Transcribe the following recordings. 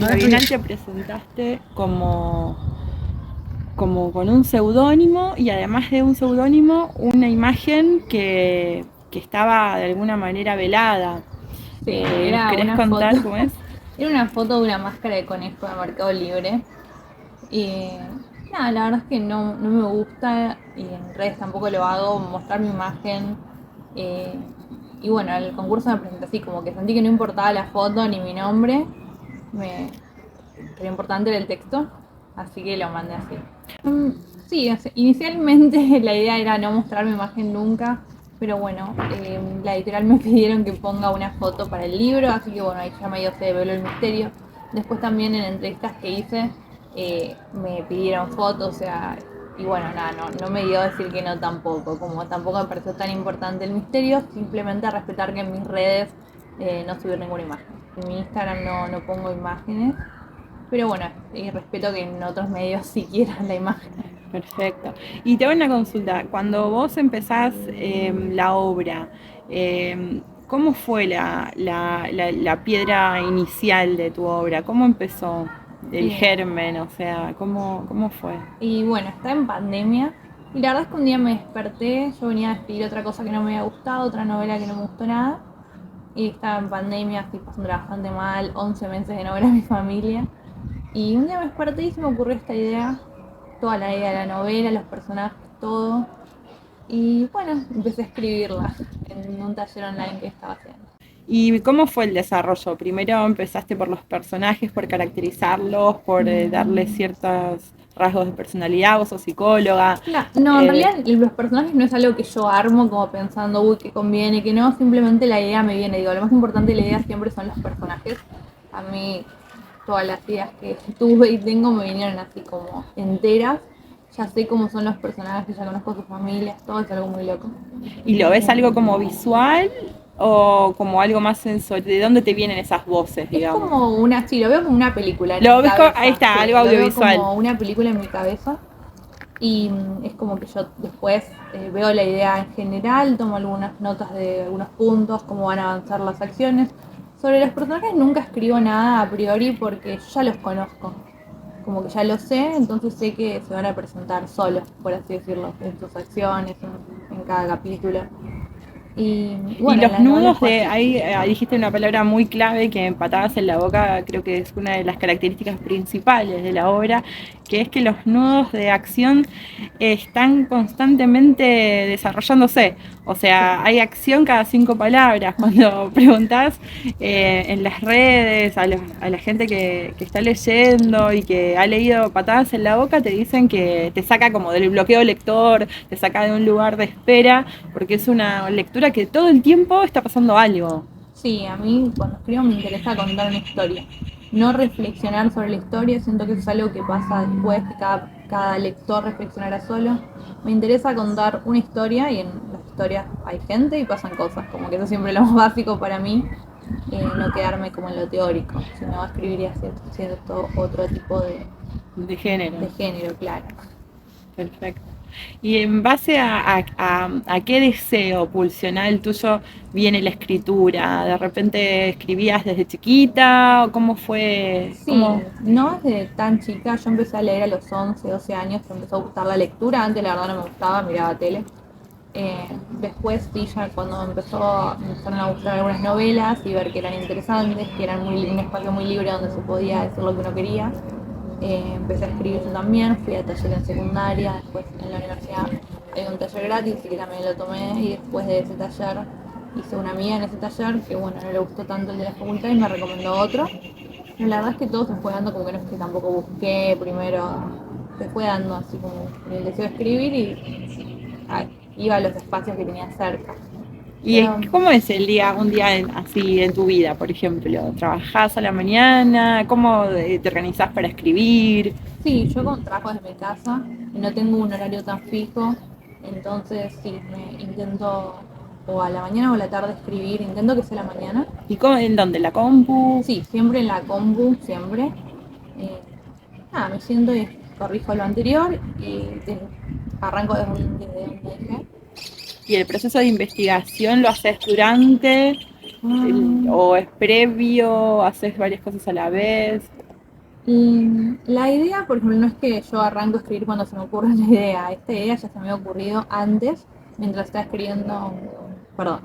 Al final te presentaste como con un seudónimo y además de un seudónimo, una imagen que estaba de alguna manera velada. Sí, ¿Nos era querés una foto. contar cómo es? Era una foto de una máscara de conejo de Mercado Libre. Y nada, la verdad es que no me gusta y en redes tampoco lo hago, mostrar mi imagen. eh, y bueno, el concurso me presenté así, como que sentí que no importaba la foto ni mi nombre, me, que lo importante era el texto, así que lo mandé así. Mm, sí, inicialmente la idea era no mostrar mi imagen nunca, pero bueno, la editorial me pidieron que ponga una foto para el libro, así que bueno, ahí ya medio se develó el misterio. Después también en entrevistas que hice me pidieron fotos, o sea, y bueno, nada, no me dio a decir que no tampoco, como tampoco me pareció tan importante el misterio, simplemente a respetar que en mis redes no subir ninguna imagen. En mi Instagram no pongo imágenes, pero bueno, y respeto que en otros medios sí quieran la imagen. Perfecto. Y te hago una consulta. Cuando vos empezás la obra, ¿cómo fue la piedra inicial de tu obra? ¿Cómo empezó? El Y, germen, o sea, ¿cómo fue? y bueno, está en pandemia. Y la verdad es que un día me desperté, yo venía a escribir otra cosa que no me había gustado, otra novela que no me gustó nada. Y estaba en pandemia, estoy pasándola bastante mal, 11 meses de no ver a mi familia. Y un día me desperté y se me ocurrió esta idea, toda la idea de la novela, los personajes, todo. Y bueno, empecé a escribirla en un taller online que estaba haciendo. ¿Y cómo fue el desarrollo? Primero empezaste por los personajes, por caracterizarlos, por darles ciertos rasgos de personalidad, vos sos psicóloga. No, en eh, realidad los personajes no es algo que yo armo como pensando, uy, que conviene, que no, simplemente la idea me viene. Digo, lo más importante de la idea siempre son los personajes. A mí todas las ideas que tuve y tengo me vinieron así como enteras. Ya sé cómo son los personajes, ya conozco sus familias, todo es algo muy loco. ¿Y lo ves algo como visual o como algo más sensorial? ¿De dónde te vienen esas voces, Es digamos? como una, sí, lo veo como una película en mi Lo ves ahí cabeza, está, sí, algo lo veo audiovisual. como una película en mi cabeza. Y es como que yo después veo la idea en general, tomo algunas notas de algunos puntos, cómo van a avanzar las acciones. Sobre los personajes nunca escribo nada a priori porque yo ya los conozco, como que ya lo sé, entonces sé que se van a presentar solos, por así decirlo, en sus acciones, en cada capítulo. Y Y bueno, en los la novela nudos fue de así. ahí, dijiste una palabra muy clave que empatadas en la boca, creo que es una de las características principales de la obra, que es que los nudos de acción están constantemente desarrollándose. O Sí. sea, hay acción cada 5 palabras. Cuando preguntás en las redes a la gente que está leyendo y que ha leído Patadas en la boca, te dicen que te saca como del bloqueo lector, te saca de un lugar de espera, porque es una lectura que todo el tiempo está pasando algo. Sí, a mí cuando escribo me interesa contar una historia, no reflexionar sobre la historia, siento que eso es algo que pasa después, que cada lector reflexionará solo. Me interesa contar una historia y en las historias hay gente y pasan cosas, como que eso siempre es lo más básico para mí, no quedarme como en lo teórico, sino escribiría cierto otro tipo De género. de género, claro. Perfecto. ¿Y en base a qué deseo pulsional tuyo viene la escritura? ¿De repente escribías desde chiquita? ¿O cómo fue? Sí, no desde tan chica, yo empecé a leer a los 11 12 años, me empezó a gustar la lectura, antes la verdad no me gustaba, miraba tele. Después sí, ya cuando me empezaron a gustar algunas novelas y ver que eran interesantes, que eran un espacio muy libre donde se podía decir lo que uno quería, empecé a escribir yo también, fui a taller en secundaria, después en la universidad hay un taller gratis y que también lo tomé y después de ese taller hice una amiga en ese taller que bueno, no le gustó tanto el de la facultad y me recomendó otro. Pero la verdad es que todo se fue dando como que no es que tampoco busqué primero, se fue dando así como el deseo de escribir y iba a los espacios que tenía cerca. ¿Y Pero cómo es el día, un día así en tu vida, por ejemplo? ¿Trabajás a la mañana? ¿Cómo te organizás para escribir? sí, yo trabajo desde mi casa y no tengo un horario tan fijo, entonces sí, me intento o a la mañana o a la tarde escribir, intento que sea la mañana. ¿Y en dónde? ¿La compu? Sí, siempre en la compu, siempre. Eh, nada, me siento y corrijo lo anterior y arranco desde donde dejé. ¿Y el proceso de investigación lo haces durante Mm, o es previo? ¿Haces varias cosas a la vez? La idea, por ejemplo, no es que yo arranco a escribir cuando se me ocurre una idea. Esta idea ya se me había ocurrido antes, mientras estaba escribiendo. Perdón,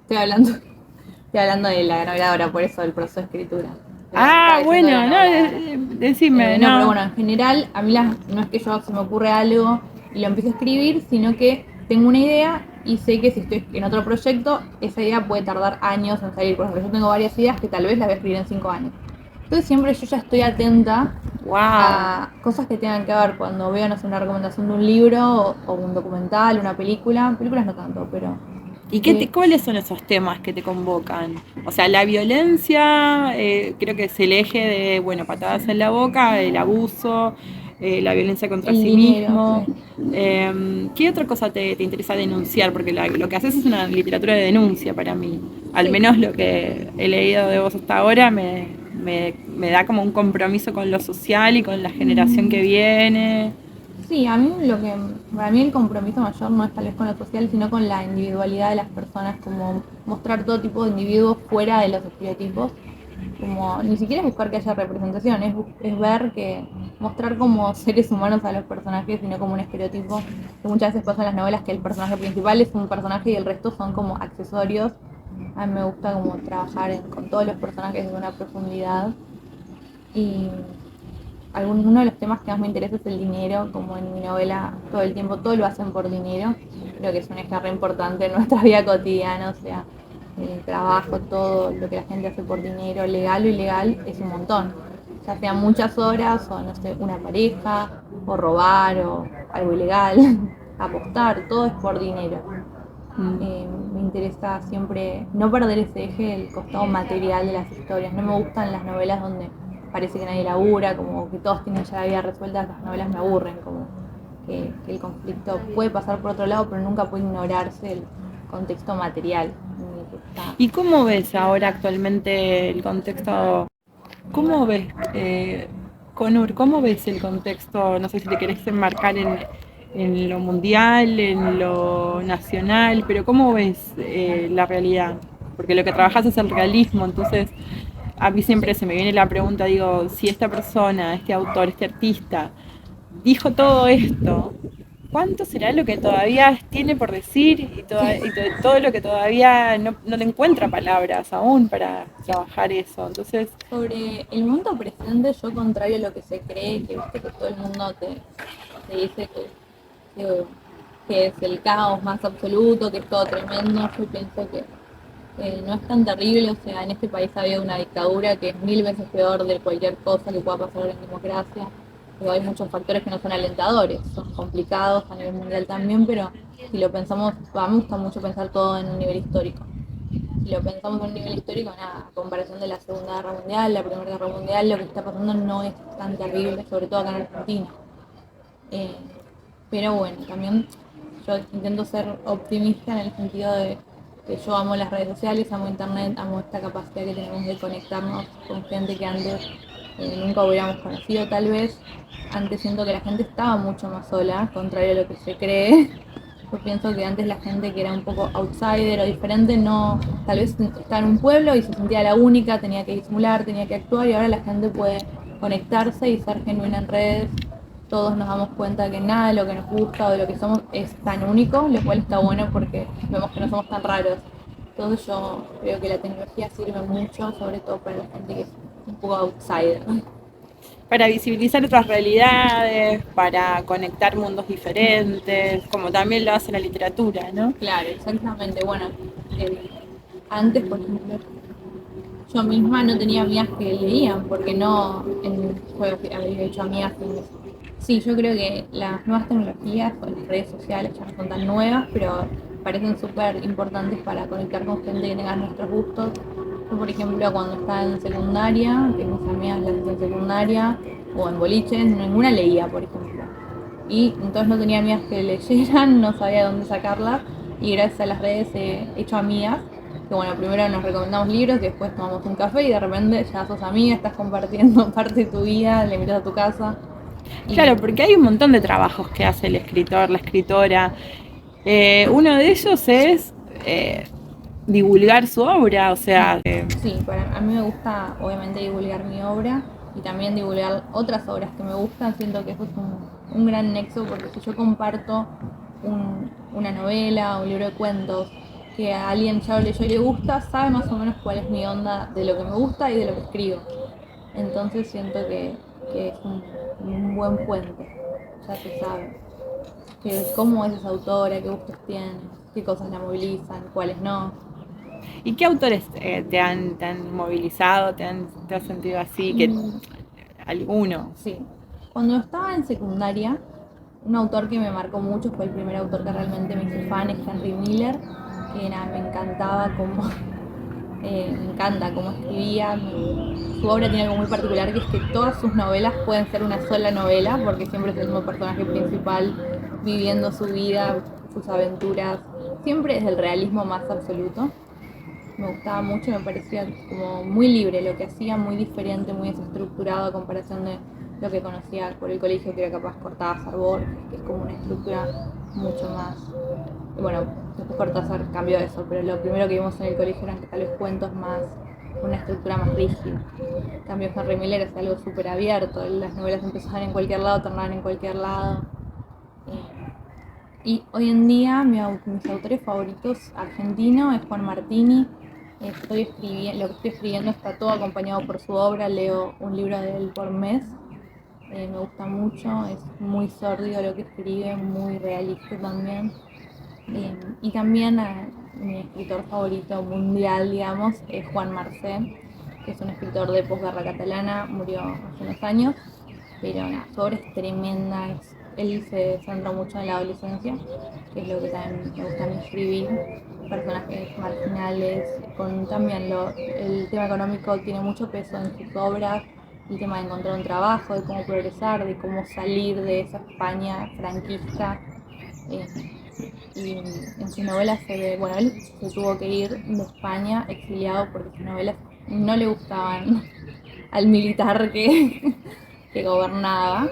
estoy hablando de la grabadora, por eso el proceso de escritura. Estaba Ah, diciendo de la bueno, no, novela. decime, No, pero no. bueno, en general, a mí no es que yo se me ocurre algo y lo empiezo a escribir, sino que tengo una idea y sé que si estoy en otro proyecto, esa idea puede tardar años en salir. Por ejemplo, yo tengo varias ideas que tal vez las voy a escribir en 5 años. Entonces siempre yo ya estoy atenta Wow. a cosas que tengan que ver cuando veo, no sé, una recomendación de un libro o un documental, una película. Películas no tanto, pero ¿Y eh, cuáles son esos temas que te convocan? O sea, la violencia, creo que es el eje de, bueno, patadas en la boca, el abuso, la violencia contra el sí dinero, mismo. sí. ¿Qué otra cosa te interesa denunciar? Porque lo que haces es una literatura de denuncia para mí. Al Sí, menos lo que he leído de vos hasta ahora me da como un compromiso con lo social y con la generación que viene. sí, para mí el compromiso mayor no es tal vez con lo social, sino con la individualidad de las personas, como mostrar todo tipo de individuos fuera de los estereotipos, como ni siquiera es buscar que haya representación, es ver que mostrar como seres humanos a los personajes, sino como un estereotipo, que muchas veces pasa en las novelas que el personaje principal es un personaje y el resto son como accesorios. A mí me gusta como trabajar con todos los personajes de una profundidad y uno de los temas que más me interesa es el dinero, como en mi novela todo el tiempo todo lo hacen por dinero. Creo que es un eje re importante en nuestra vida cotidiana, o sea, el trabajo, todo lo que la gente hace por dinero, legal o ilegal, es un montón. Ya sean muchas horas, o no sé, una pareja, o robar, o algo ilegal, apostar, todo es por dinero. Mm. Me interesa siempre no perder ese eje, el costado material de las historias. No me gustan las novelas donde parece que nadie labura, como que todos tienen ya la vida resuelta. Las novelas me aburren, como que el conflicto puede pasar por otro lado, pero nunca puede ignorarse el contexto material en el que está. ¿Y cómo ves ahora actualmente el contexto? ¿Cómo ves, Conur, cómo ves el contexto? No sé si te querés enmarcar en lo mundial, en lo nacional, pero ¿cómo ves la realidad? Porque lo que trabajas es el realismo, entonces a mí siempre Sí. se me viene la pregunta, digo, si esta persona, este autor, este artista, dijo todo esto, ¿cuánto será lo que todavía tiene por decir Sí. todo lo que todavía no le encuentra palabras aún para trabajar eso? Entonces, Sobre el mundo presente, yo contrario a lo que se cree, que viste que todo el mundo te dice que, que es el caos más absoluto, que es todo tremendo, yo pienso que no es tan terrible, o sea, en este país ha habido una dictadura que es 1000 veces peor de cualquier cosa que pueda pasar en democracia, pero hay muchos factores que no son alentadores, son complicados a nivel mundial también, pero si lo pensamos, a mí me gusta mucho pensar todo en un nivel histórico. Si lo pensamos en un nivel histórico, nada, a comparación de la Segunda Guerra Mundial, la Primera Guerra Mundial, lo que está pasando no es tan terrible, sobre todo acá en Argentina. Eh, pero bueno, también yo intento ser optimista en el sentido de que yo amo las redes sociales, amo internet, amo esta capacidad que tenemos de conectarnos con gente que antes nunca hubiéramos conocido tal vez. Antes siento que la gente estaba mucho más sola, contrario a lo que se cree. Yo pienso que antes la gente que era un poco outsider o diferente no, tal vez estaba en un pueblo y se sentía la única, tenía que disimular, tenía que actuar y ahora la gente puede conectarse y ser genuina en redes. Todos nos damos cuenta que nada de lo que nos gusta o de lo que somos es tan único, lo cual está bueno porque vemos que no somos tan raros. Entonces yo creo que la tecnología sirve mucho, sobre todo para la gente que es un poco outsider. para visibilizar otras realidades, para conectar mundos diferentes, como también lo hace la literatura, ¿no? Claro, exactamente. Bueno, eh, antes, por ejemplo, yo misma no tenía amigas que leían, porque no, yo había hecho amigas sí, yo creo que las nuevas tecnologías o las redes sociales ya no son tan nuevas, pero parecen súper importantes para conectar con gente que tenga nuestros gustos. Yo, por ejemplo, cuando estaba en secundaria, que mis amigas las hice en secundaria, o en boliches, ninguna leía, por ejemplo. Y entonces no tenía amigas que leyeran, no sabía dónde sacarlas, y gracias a las redes he hecho amigas que bueno, primero nos recomendamos libros y después tomamos un café y de repente ya sos amiga, estás compartiendo parte de tu vida, le invitas a tu casa. Y Claro, porque hay un montón de trabajos que hace el escritor, la escritora. Uno de ellos es divulgar su obra, o sea, sí, a mí me gusta obviamente divulgar mi obra y también divulgar otras obras que me gustan, siento que eso es un gran nexo, porque si yo comparto una novela o un libro de cuentos que a alguien ya lo leyó y le gusta, sabe más o menos cuál es mi onda de lo que me gusta y de lo que escribo. Entonces siento que es un buen puente, ya se sabe cómo es esa autora, qué gustos tiene, qué cosas la movilizan, cuáles no. ¿Y qué autores te han movilizado, te has sentido así? Mm, ¿Alguno? sí, cuando estaba en secundaria, un autor que me marcó mucho, fue el primer autor que realmente me hizo fan, es Henry Miller, que me encantaba como me encanta cómo escribía. Su obra tiene algo muy particular, que es que todas sus novelas pueden ser una sola novela, porque siempre es el mismo personaje principal viviendo su vida, sus aventuras, siempre desde el realismo más absoluto. Me gustaba mucho, me parecía como muy libre lo que hacía, muy diferente, muy desestructurado a comparación de lo que conocía por el colegio, que era capaz Cortázar, Borges, que es como una estructura mucho más. Y bueno, después Cortázar cambió eso, pero lo primero que vimos en el colegio eran tal vez cuentos más, una estructura más rígida. En cambio, Henry Miller es algo súper abierto, las novelas empezaban en cualquier lado, terminaban en cualquier lado. Y hoy en día mis autores favoritos argentinos es Juan Martini. Lo que estoy escribiendo está todo acompañado por su obra, leo un libro de él por mes. Me gusta mucho, es muy sórdido lo que escribe, muy realista también. Y también mi escritor favorito mundial, digamos, es Juan Marcé, que es un escritor de posguerra catalana, murió hace unos años, pero nada, su obra es tremenda, él se centra mucho en la adolescencia, que es lo que también me gusta a mí escribir, personajes marginales, con también el tema económico tiene mucho peso en sus obras, el tema de encontrar un trabajo, de cómo progresar, de cómo salir de esa España franquista. eh, y en sus novelas se ve, bueno, él se tuvo que ir de España exiliado porque sus novelas no le gustaban al militar que gobernaba.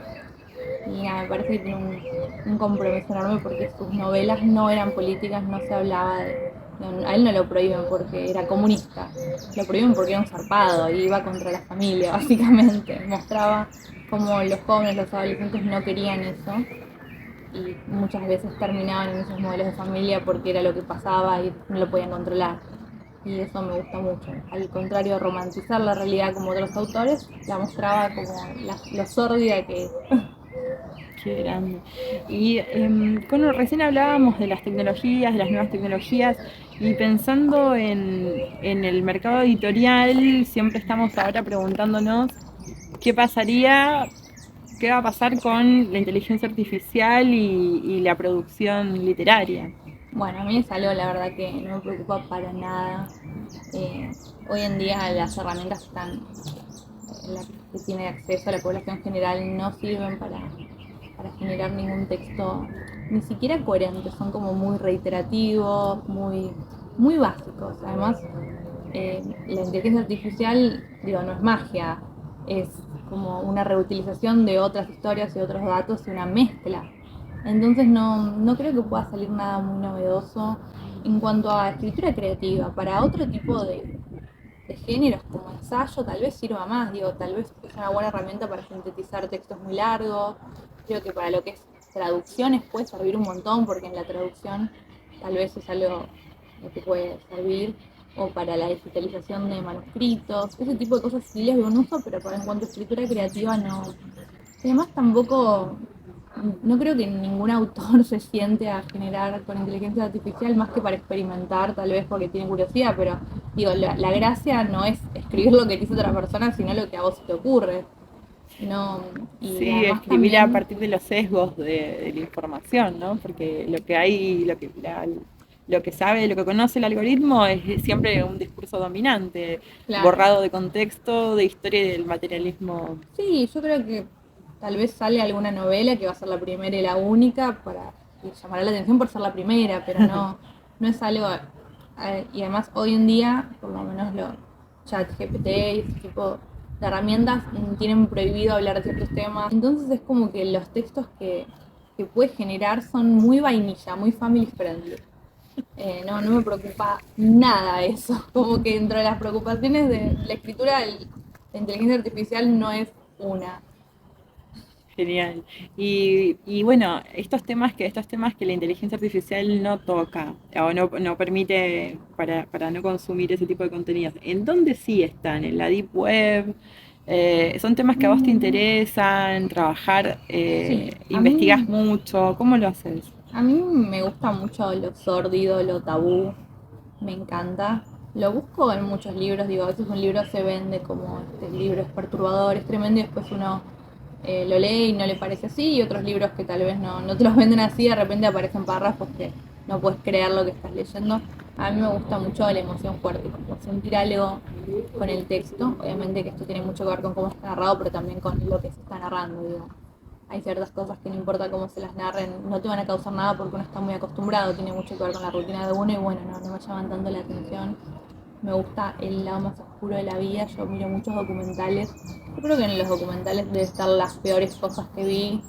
Y nada, me parece que tiene un compromiso enorme porque sus novelas no eran políticas, no se hablaba a él no lo prohíben porque era comunista, lo prohíben porque era un zarpado y iba contra la familia, básicamente. Mostraba cómo los jóvenes, los adolescentes no querían eso y muchas veces terminaban en esos modelos de familia porque era lo que pasaba y no lo podían controlar. Y eso me gusta mucho. Al contrario de romantizar la realidad como otros autores, la mostraba como lo sórdida que es. Qué grande. Y recién hablábamos de las tecnologías, de las nuevas tecnologías, y pensando en el mercado editorial, siempre estamos ahora preguntándonos qué pasaría, qué va a pasar con la inteligencia artificial y la producción literaria. Bueno, a mí es algo, la verdad, que no me preocupa para nada. Eh, Hoy en día las herramientas la que tiene acceso a la población general no sirven para generar ningún texto ni siquiera coherente, son como muy reiterativos, muy básicos. Además, la inteligencia artificial, digo, no es magia, es como una reutilización de otras historias y otros datos y una mezcla. Entonces no creo que pueda salir nada muy novedoso en cuanto a escritura creativa. Para otro tipo de géneros como ensayo tal vez sirva más, digo, tal vez es una buena herramienta para sintetizar textos muy largos. Creo que para lo que es traducciones puede servir un montón, porque en la traducción tal vez es algo que puede servir, o para la digitalización de manuscritos, ese tipo de cosas sí les veo un uso, pero en cuanto a escritura creativa no. Y además tampoco, no creo que ningún autor se siente a generar con inteligencia artificial más que para experimentar, tal vez porque tiene curiosidad, pero digo, la gracia no es escribir lo que dice otra persona, sino lo que a vos se te ocurre. No, y Sí, además escribir a también, partir de los sesgos de la información, ¿no? Porque lo que hay, lo que sabe, lo que conoce el algoritmo es siempre un discurso dominante, claro, borrado de contexto, de historia y del materialismo. sí, yo creo que tal vez sale alguna novela que va a ser la primera y la única para y llamará la atención por ser la primera, pero no es algo. Y además hoy en día, por lo menos los chat GPT y ese tipo de herramientas tienen prohibido hablar de ciertos temas. Entonces es como que los textos que puedes generar son muy vainilla, muy family friendly. No me preocupa nada eso. Como que dentro de las preocupaciones de la escritura La inteligencia artificial no es una. Genial. Y bueno, estos temas que la inteligencia artificial no toca o no permite para no consumir ese tipo de contenidos, ¿en dónde sí están? ¿En la Deep Web? ¿Son temas que a vos te interesan? ¿Trabajar? Sí, ¿Investigás mucho? ¿Cómo lo haces? a mí me gusta mucho lo sórdido, lo tabú, me encanta. Lo busco en muchos libros, digo, a veces un libro se vende como este libro es perturbador, es tremendo y después uno lo lee y no le parece así y otros libros que tal vez no te los venden así, de repente aparecen párrafos que no puedes creer lo que estás leyendo. A mí me gusta mucho la emoción fuerte, como sentir algo con el texto, obviamente que esto tiene mucho que ver con cómo está narrado, pero también con lo que se está narrando, digo. Hay ciertas cosas que no importa cómo se las narren, no te van a causar nada porque uno está muy acostumbrado, tiene mucho que ver con la rutina de uno y bueno, no me llaman tanto la atención. Me gusta el lado más oscuro de la vida, yo miro muchos documentales. Yo creo que en los documentales debe estar las peores cosas que vi.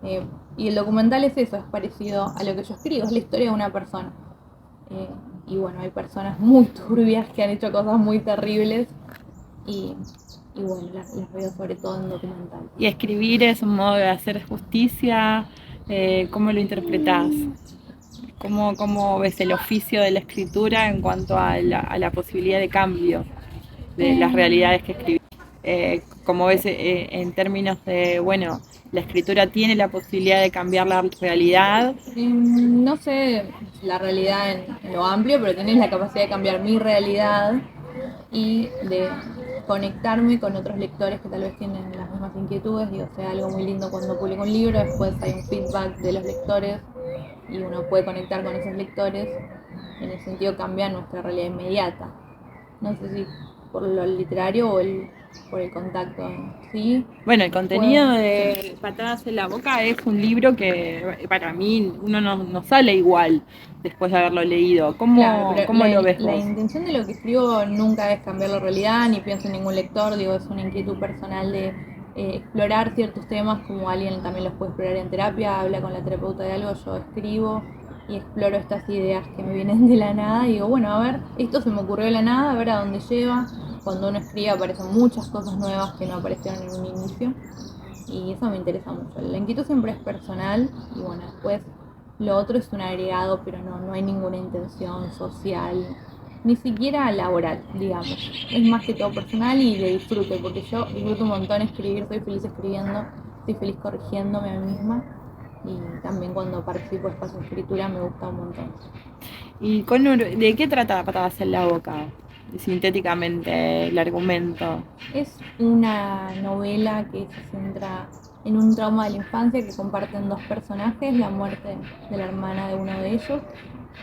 eh, y el documental es eso, es parecido a lo que yo escribo, es la historia de una persona. Eh, y bueno, hay personas muy turbias que han hecho cosas muy terribles y, y bueno, las veo sobre todo en documentales. Y escribir es un modo de hacer justicia. ¿Cómo lo interpretás? ¿Cómo ves el oficio de la escritura en cuanto a la posibilidad de cambio de las Eh, realidades que escribís? ¿Cómo ves en términos de, bueno, la escritura tiene la posibilidad de cambiar la realidad? no sé la realidad en lo amplio, pero tienes la capacidad de cambiar mi realidad y de conectarme con otros lectores que tal vez tienen las mismas inquietudes. Digo, sea algo muy lindo cuando publico un libro, después hay un feedback de los lectores y uno puede conectar con esos lectores. En el sentido cambia nuestra realidad inmediata. No sé si por lo literario o por el contacto. Sí, Bueno, el puede. contenido de Patadas en la Boca es un libro que para mí uno no sale igual después de haberlo leído. Claro, ¿Cómo, pero cómo lo ves la vos? intención de lo que escribo nunca es cambiar la realidad, ni pienso en ningún lector, digo, es una inquietud personal de explorar ciertos temas como alguien también los puede explorar en terapia, habla con la terapeuta de algo, yo escribo y exploro estas ideas que me vienen de la nada y digo, bueno, a ver, esto se me ocurrió de la nada, a ver a dónde lleva. Cuando uno escribe aparecen muchas cosas nuevas que no aparecieron en un inicio y eso me interesa mucho. La inquietud siempre es personal y bueno, después lo otro es un agregado, pero no hay ninguna intención social, ni siquiera laboral, digamos. Es más que todo personal y de disfrute, porque yo disfruto un montón escribir, soy feliz escribiendo, soy feliz corrigiéndome a mí misma y también cuando participo de espacio de escritura me gusta un montón. ¿Y de qué trata Patadas en la Boca? Sintéticamente, el argumento. Es una novela que se centra en un trauma de la infancia que comparten dos personajes, la muerte de la hermana de uno de ellos.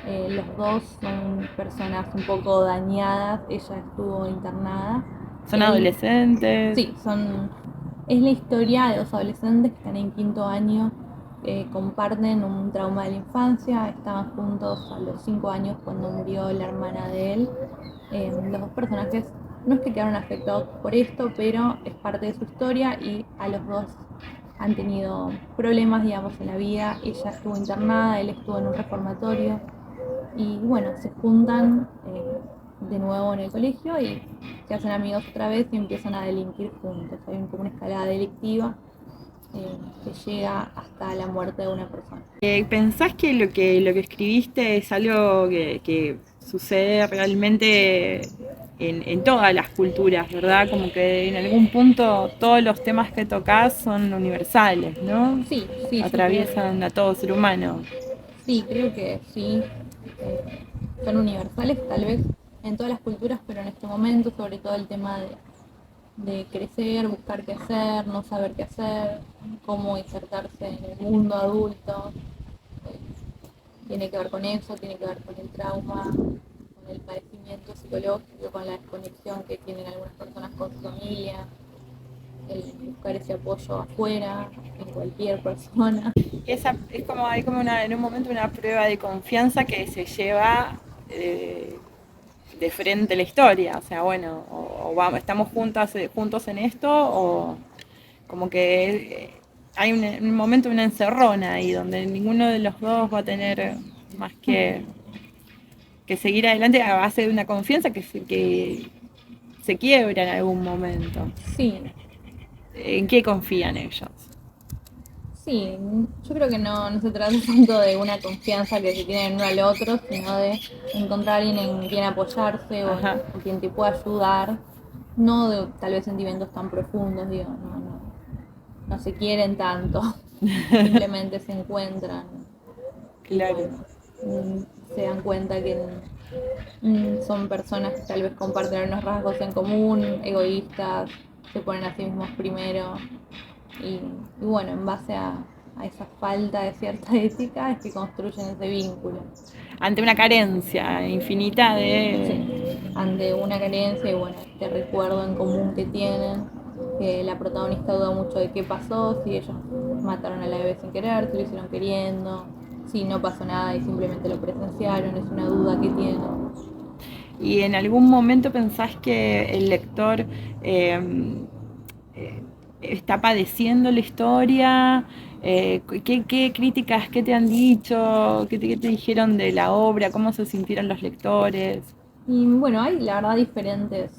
Los dos son personas un poco dañadas, ella estuvo internada. ¿Son Él, adolescentes? sí, es la historia de dos adolescentes que están en quinto año, comparten un trauma de la infancia, estaban juntos a los 5 años cuando murió la hermana de él. Los dos personajes no es que quedaron afectados por esto, pero es parte de su historia y a los dos han tenido problemas, digamos, en la vida. Ella estuvo internada, él estuvo en un reformatorio y bueno, se juntan de nuevo en el colegio y se hacen amigos otra vez y empiezan a delinquir juntos. Hay como una escalada delictiva que llega hasta la muerte de una persona. ¿Pensás que lo que escribiste es algo que sucede realmente en todas las culturas, ¿verdad? Como que en algún punto todos los temas que tocas son universales, ¿no? Sí, creo que Atraviesan a todo ser humano. sí. Son universales tal vez en todas las culturas, pero en este momento sobre todo el tema de crecer, buscar qué hacer, no saber qué hacer, cómo insertarse en el mundo adulto. eh, Tiene que ver con eso, tiene que ver con el trauma, con el padecimiento psicológico, con la desconexión que tienen algunas personas con su familia, el buscar ese apoyo afuera, en cualquier persona. Es como hay como en un momento una prueba de confianza que se lleva de frente la historia. O sea, bueno, o vamos, estamos juntos en esto, o como que hay un momento, una encerrona ahí, donde ninguno de los dos va a tener más que seguir adelante a base de una confianza que se quiebra en algún momento. Sí, ¿En qué confían ellos? sí, yo creo que no se trata tanto de una confianza que se tiene uno al otro, sino de encontrar a alguien en quien apoyarse o Ajá. en quien te pueda ayudar, no de tal vez sentimientos tan profundos, digo, no se quieren tanto, simplemente se encuentran y Claro. bueno, se dan cuenta que son personas que tal vez comparten unos rasgos en común, egoístas, se ponen a sí mismos primero y bueno, en base a esa falta de cierta ética es que construyen ese vínculo. Ante una carencia infinita de... Sí, ante una carencia y bueno, este recuerdo en común que tienen, que la protagonista duda mucho de qué pasó, si ellos mataron a la bebé sin querer, si lo hicieron queriendo, si no pasó nada y simplemente lo presenciaron, es una duda que tienen. ¿Y en algún momento pensás que el lector eh, eh, está padeciendo la historia? ¿Qué críticas, qué te han dicho? ¿Qué te dijeron de la obra? ¿Cómo se sintieron los lectores? Y bueno, hay la verdad diferentes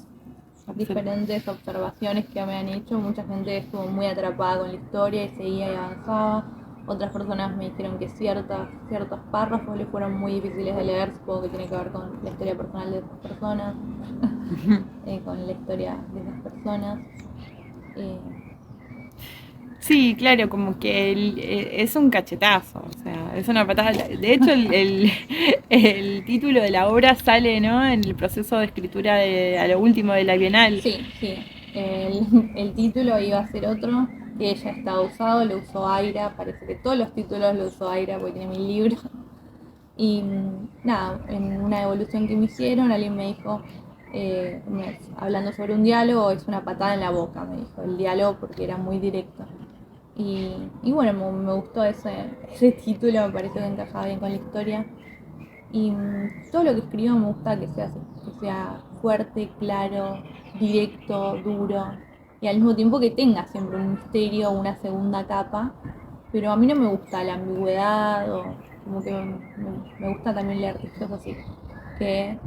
observaciones que me han hecho. Mucha gente estuvo muy atrapada con la historia y seguía y avanzaba. Otras personas me dijeron que ciertos párrafos les fueron muy difíciles de leer, supongo que tiene que ver con la historia personal de esas personas, con la historia de esas personas. Eh, Sí, claro, como que es un cachetazo, o sea, es una patada. De hecho, el título de la obra sale, ¿no? En el proceso de escritura a lo último de la Bienal. sí, el título iba a ser otro, que ya estaba usado, lo usó Aira, parece que todos los títulos lo usó Aira porque tiene 1000 libros. Y nada, en una evolución que me hicieron, alguien me dijo, hablando sobre un diálogo, es una patada en la boca, me dijo, el diálogo porque era muy directo. Y bueno, me gustó ese título, me pareció que encajaba bien con la historia. Y todo lo que escribo me gusta que sea fuerte, claro, directo, duro. Y al mismo tiempo que tenga siempre un misterio o una segunda capa. Pero a mí no me gusta la ambigüedad o como que me gusta también leer textos así. Que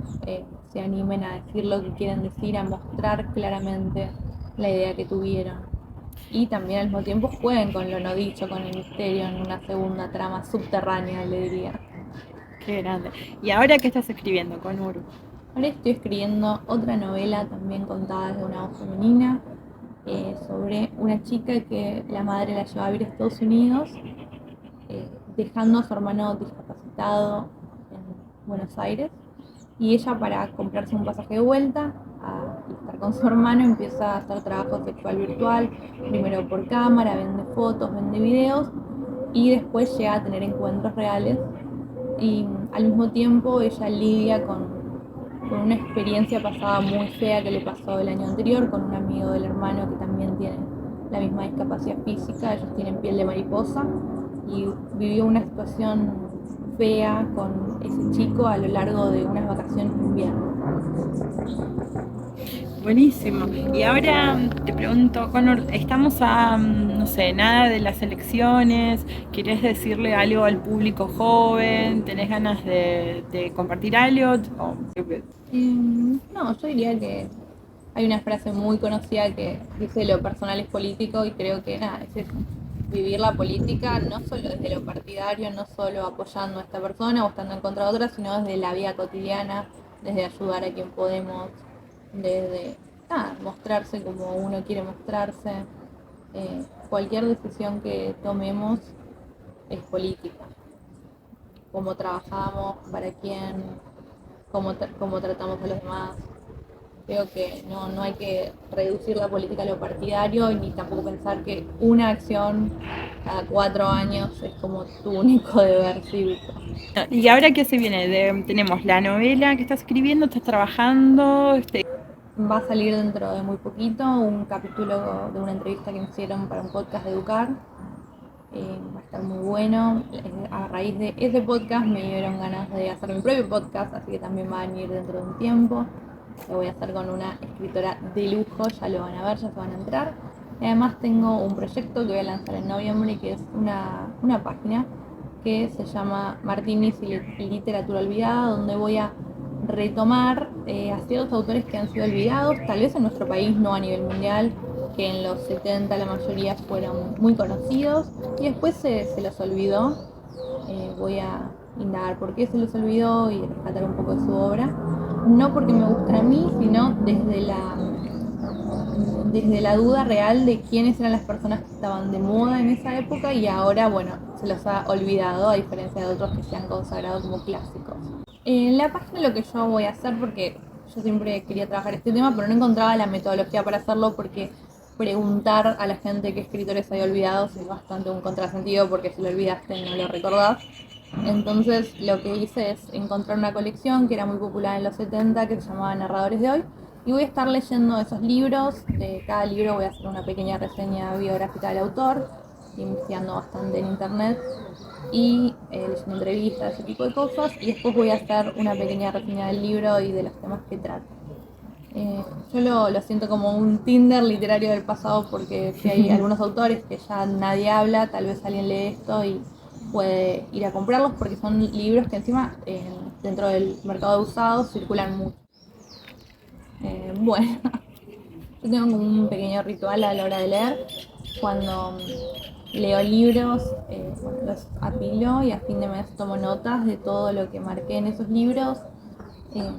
se animen a decir lo que quieren decir, a mostrar claramente la idea que tuvieron. Y también al mismo tiempo jueguen con lo no dicho, con el misterio en una segunda trama subterránea, le diría. Qué grande. ¿Y ahora qué estás escribiendo con Uru? Ahora estoy escribiendo otra novela también contada desde una voz femenina sobre una chica que la madre la lleva a vivir a Estados Unidos, dejando a su hermano discapacitado en Buenos Aires. Y ella, para comprarse un pasaje de vuelta y estar con su hermano, empieza a hacer trabajo sexual virtual, primero por cámara, vende fotos, vende videos y después llega a tener encuentros reales. Y al mismo tiempo ella lidia con una experiencia pasada muy fea que le pasó el año anterior con un amigo del hermano que también tiene la misma discapacidad física, ellos tienen piel de mariposa y vivió una situación fea con ese chico a lo largo de unas vacaciones de invierno. Buenísimo. Y ahora te pregunto, Conor, estamos a, no sé, nada de las elecciones. ¿Querés decirle algo al público joven? ¿Tenés ganas de compartir algo? No, yo diría que hay una frase muy conocida que dice lo personal es político y creo que nada, es eso. Vivir la política no solo desde lo partidario, no solo apoyando a esta persona o estando en contra de otra, sino desde la vida cotidiana, desde ayudar a quien podemos, desde mostrarse como uno quiere mostrarse. Cualquier decisión que tomemos es política. Cómo trabajamos, para quién, cómo tratamos a los demás. Creo que no hay que reducir la política a lo partidario ni tampoco pensar que una acción cada 4 años es como tu único deber cívico. ¿Y ahora qué se viene? Tenemos la novela que estás escribiendo, estás trabajando, Va a salir dentro de muy poquito un capítulo de una entrevista que me hicieron para un podcast de Educar. Va a estar muy bueno. A raíz de ese podcast me dieron ganas de hacer mi propio podcast, así que también va a venir dentro de un tiempo. Lo voy a hacer con una escritora de lujo, ya lo van a ver, ya se van a entrar. Y además tengo un proyecto que voy a lanzar en noviembre, que es una página que se llama Martínez y Literatura Olvidada, donde voy a retomar a ciertos autores que han sido olvidados, tal vez en nuestro país, no a nivel mundial, que en los 70 la mayoría fueron muy conocidos y después se los olvidó. Voy a indagar por qué se los olvidó y rescatar un poco de su obra. No porque me guste a mí, sino desde la duda real de quiénes eran las personas que estaban de moda en esa época y ahora, bueno, se los ha olvidado, a diferencia de otros que se han consagrado como clásicos. En la página lo que yo voy a hacer, porque yo siempre quería trabajar este tema, pero no encontraba la metodología para hacerlo, porque preguntar a la gente qué escritores hay olvidados es bastante un contrasentido, porque si lo olvidaste no lo recordás. Entonces lo que hice es encontrar una colección que era muy popular en los 70 que se llamaba Narradores de Hoy, y voy a estar leyendo esos libros. De cada libro voy a hacer una pequeña reseña biográfica del autor, investigando bastante en internet y leyendo entrevistas, ese tipo de cosas, y después voy a hacer una pequeña reseña del libro y de los temas que trata. Yo lo siento como un Tinder literario del pasado, porque si hay algunos autores que ya nadie habla, tal vez alguien lee esto y puede ir a comprarlos, porque son libros que encima dentro del mercado de usados circulan mucho. Bueno, yo tengo como un pequeño ritual a la hora de leer. Cuando leo libros, bueno, los apilo y a fin de mes tomo notas de todo lo que marqué en esos libros. Eh,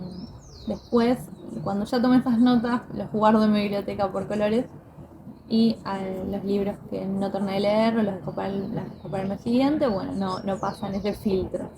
Después, cuando ya tomé esas notas, los guardo en mi biblioteca por colores, y a los libros que no terminé de leer o los dejo para el mes siguiente, bueno, no pasan ese filtro.